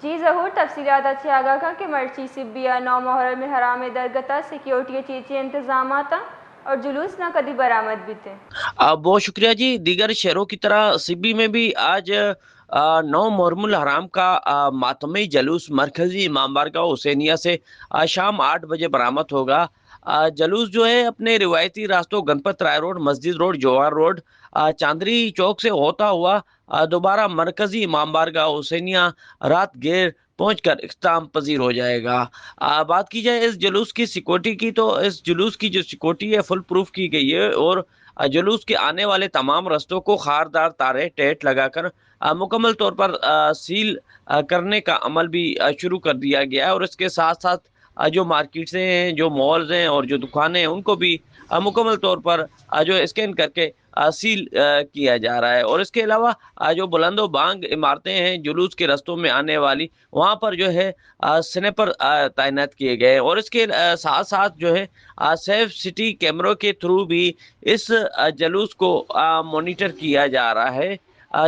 جی ظہور تفصیلات اچھے آگاہ کا کہ مرچی سبیا 9 محرم حرام درگتہ سیکیورٹی چیچے انتظامات اور جلوس نہ کدی برآمد بھی تھے۔ بہت شکریہ جی۔ دیگر شہروں کی طرح سبی میں بھی آج 9 محرم الحرام کا ماتمی جلوس مرکزی امام بارگاہ حسینیہ سے شام 8 بجے برآمد ہوگا۔ جلوس جو ہے اپنے روایتی راستوں گنپت رائے روڈ، مسجد روڈ، جوہر روڈ، چاندری چوک سے ہوتا ہوا دوبارہ مرکزی امام بارگاہ حسینیہ رات گیر پہنچ کر اختتام پذیر ہو جائے گا۔ بات کی جائے اس جلوس کی سیکورٹی کی، تو اس جلوس کی جو سیکورٹی ہے فل پروف کی گئی ہے، اور جلوس کے آنے والے تمام رستوں کو خاردار تارے ٹیٹ لگا کر مکمل طور پر سیل کرنے کا عمل بھی شروع کر دیا گیا ہے، اور اس کے ساتھ ساتھ جو مارکیٹیں ہیں، جو مالز ہیں اور جو دکانیں ہیں، ان کو بھی مکمل طور پر جو اسکین کر کے سیل کیا جا رہا ہے۔ اور اس کے علاوہ جو بلند و بانگ عمارتیں ہیں جلوس کے رستوں میں آنے والی، وہاں پر جو ہے سنیپر تعینات کیے گئے، اور اس کے ساتھ ساتھ جو ہے سیف سٹی کیمروں کے تھرو بھی اس جلوس کو مانیٹر کیا جا رہا ہے۔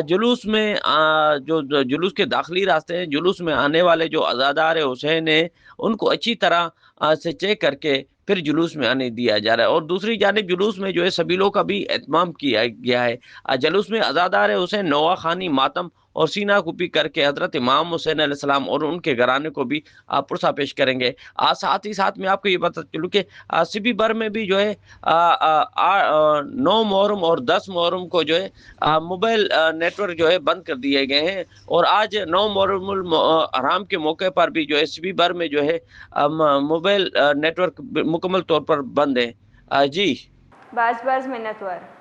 جلوس میں جو جلوس کے داخلی راستے ہیں، جلوس میں آنے والے جو عزادار حسین ہیں، ان کو اچھی طرح سے چیک کر کے پھر جلوس میں آنے دیا جا رہا ہے۔ اور دوسری جانب جلوس میں جو ہے سبیلوں کا بھی اہتمام کیا گیا ہے۔ جلوس میں عزادار حسین نواخانی خانی ماتم اور سینہ کپی کر کے حضرت امام حسین علیہ السلام اور ان کے گھرانے کو بھی پرسہ پیش کریں گے۔ ساتھ ہی ساتھ میں آپ کو یہ بتا چلوں کہ سبی بر میں بھی جو ہے 9 محرم اور 10 محرم کو جو ہے موبائل نیٹ ورک جو ہے بند کر دیے گئے ہیں، اور آج 9 محرم الحرام کے موقع پر بھی جو ہے سبی بر میں جو ہے موبائل نیٹ ورک مکمل طور پر بند ہے۔ جی باز باز منتوار